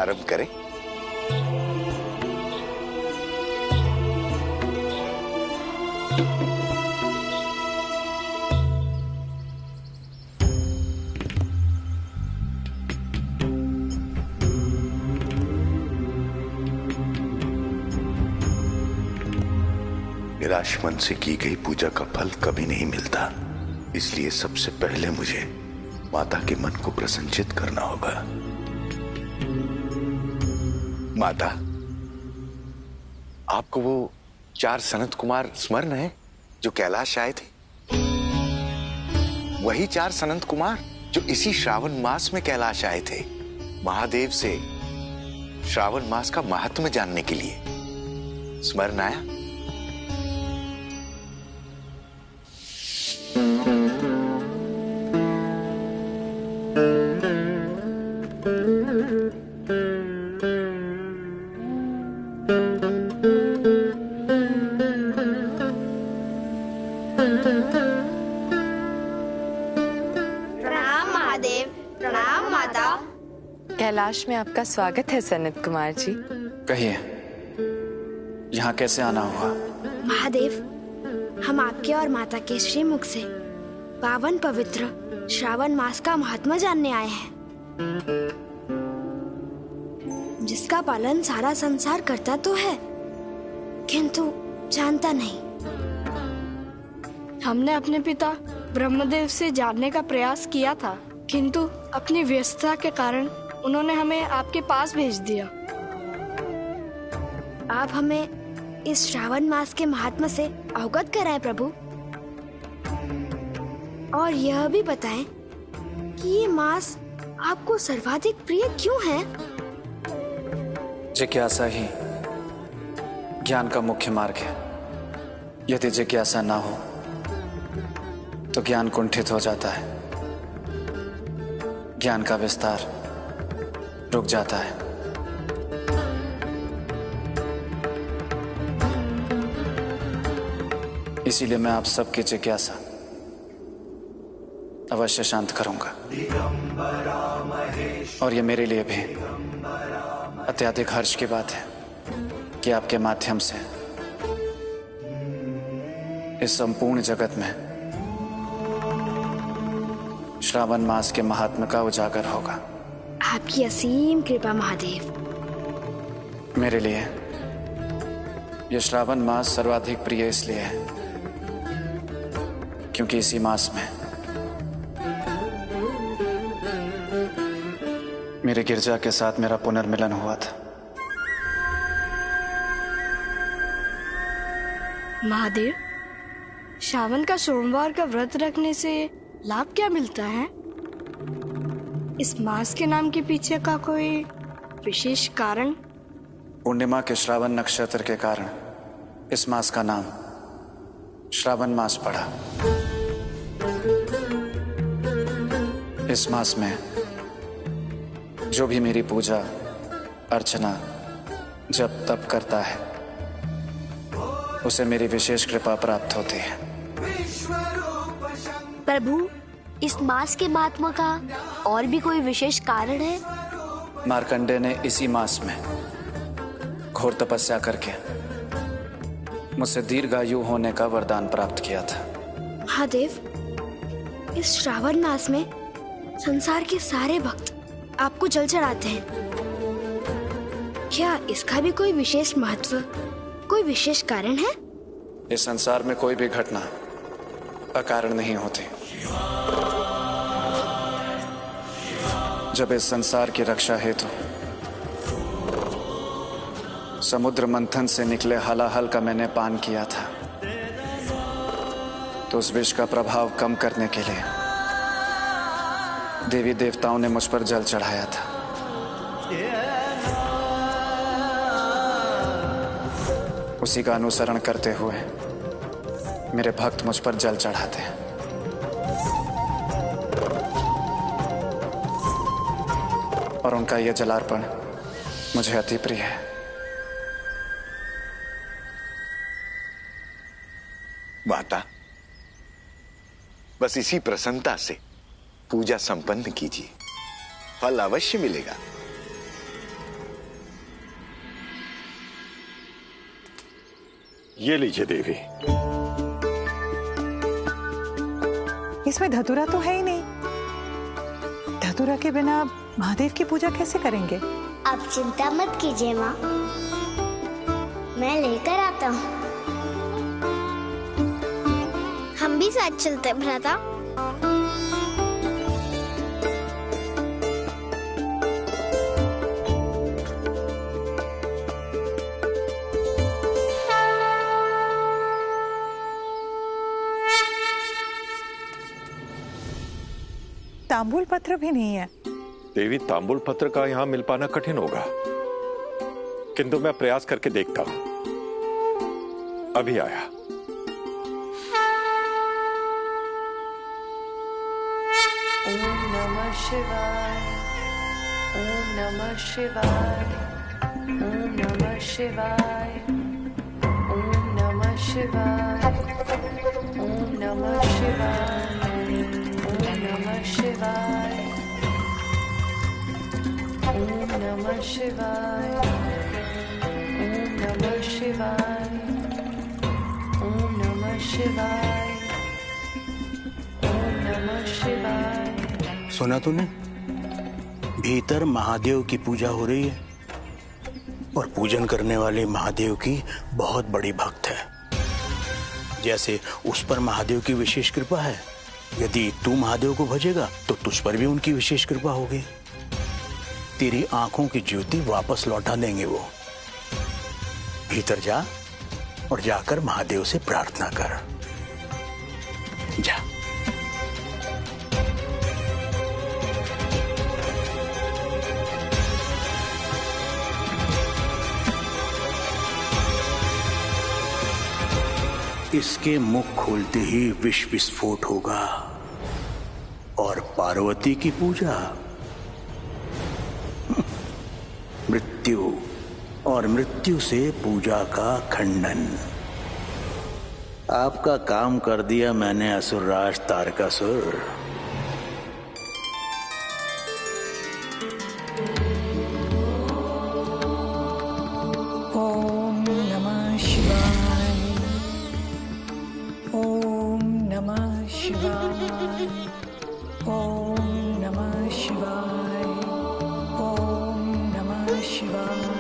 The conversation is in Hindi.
आरंभ करें। निराश मन से की गई पूजा का फल कभी नहीं मिलता, इसलिए सबसे पहले मुझे माता के मन को प्रसन्नचित करना होगा। माता, आपको वो 4 सनत कुमार स्मरण है जो कैलाश आए थे? वही 4 सनत कुमार जो इसी श्रावण मास में कैलाश आए थे, महादेव से श्रावण मास का महात्म्य जानने के लिए। स्मरण आया? प्रणाम महादेव, प्रणाम माता। कैलाश में आपका स्वागत है सनत कुमार जी। कहिए, यहाँ कैसे आना हुआ? महादेव, हम आपके और माता के श्रीमुख से पावन पवित्र श्रावण मास का महात्मा जानने आए हैं, जिसका पालन सारा संसार करता तो है, किंतु जानता नहीं। हमने अपने पिता ब्रह्मदेव से जानने का प्रयास किया था, किंतु अपनी व्यस्तता के कारण उन्होंने हमें आपके पास भेज दिया। आप हमें इस श्रावण मास के महात्मा से अवगत कराएं प्रभु, और यह भी बताएं कि ये मास आपको सर्वाधिक प्रिय क्यों है? जिज्ञासा ही ज्ञान का मुख्य मार्ग है। यदि जिज्ञासा ना हो तो ज्ञान कुंठित हो जाता है, ज्ञान का विस्तार रुक जाता है। इसीलिए मैं आप सबकी जिज्ञासा अवश्य शांत करूंगा, और ये मेरे लिए भी अत्यधिक हर्ष की बात है कि आपके माध्यम से इस संपूर्ण जगत में श्रावण मास के महात्म्य का उजागर होगा। आपकी असीम कृपा महादेव। मेरे लिए यह श्रावण मास सर्वाधिक प्रिय इसलिए है क्योंकि इसी मास में मेरे गिरजा के साथ मेरा पुनर्मिलन हुआ था। महादेव, श्रावण का सोमवार का व्रत रखने से लाभ क्या मिलता है? इस मास के नाम के पीछे का कोई विशेष कारण? पूर्णिमा के श्रावण नक्षत्र के कारण इस मास का नाम श्रावण मास पड़ा। इस मास में जो भी मेरी पूजा अर्चना जप तप करता है उसे मेरी विशेष कृपा प्राप्त होती है। प्रभु, इस मास के महात्मा का और भी कोई विशेष कारण है? मार्कंडेय ने इसी मास में घोर तपस्या करके मुझसे दीर्घायु होने का वरदान प्राप्त किया था। महादेव, इस श्रावण मास में संसार के सारे भक्त आपको जल चढ़ाते हैं। क्या इसका भी कोई विशेष महत्व, कोई विशेष कारण है? इस संसार में कोई भी घटना अकारण नहीं होती। जब इस संसार की रक्षा हेतु समुद्र मंथन से निकले हलाहल का मैंने पान किया था, तो उस विष का प्रभाव कम करने के लिए देवी देवताओं ने मुझ पर जल चढ़ाया था। उसी का अनुसरण करते हुए मेरे भक्त मुझ पर जल चढ़ाते हैं। और उनका यह जलार्पण मुझे अति प्रिय है। माता, बस इसी प्रसन्नता से पूजा संपन्न कीजिए, फल अवश्य मिलेगा। ये लीजिए देवी। इसमें धतूरा तो है ही नहीं। धतूरा के बिना महादेव की पूजा कैसे करेंगे? आप चिंता मत कीजिए माँ, मैं लेकर आता हूँ। हम भी साथ चलते भ्राता। तांबूल पत्र भी नहीं है। देवी, तांबूल पत्र का यहाँ मिल पाना कठिन होगा, किंतु मैं प्रयास करके देखता हूँ। अभी आया। ओम नमः शिवाय, ओम नमः शिवाय, ओम नमः शिवाय, ओम नमः शिवाय, ओम नमः शिवाय, ओम नमः शिवाय, ओम नमः शिवाय, ओम नमः शिवाय, ओम नमः शिवाय, ओम नमः शिवाय। सुना तूने? भीतर महादेव की पूजा हो रही है और पूजन करने वाले महादेव की बहुत बड़ी भक्त है। जैसे उस पर महादेव की विशेष कृपा है, यदि तू महादेव को भजेगा तो तुझ पर भी उनकी विशेष कृपा होगी। तेरी आंखों की ज्योति वापस लौटा देंगे वो। भीतर जा और जाकर महादेव से प्रार्थना कर। जा। इसके मुख खोलते ही विष विस्फोट होगा और पार्वती की पूजा, मृत्यु और मृत्यु से पूजा का खंडन। आपका काम कर दिया मैंने असुरराज तारकासुर। ओम नमः शिवाय, ओम नमः शिवाय, ओम नमः शिवाय, ओम नमः शिवाय।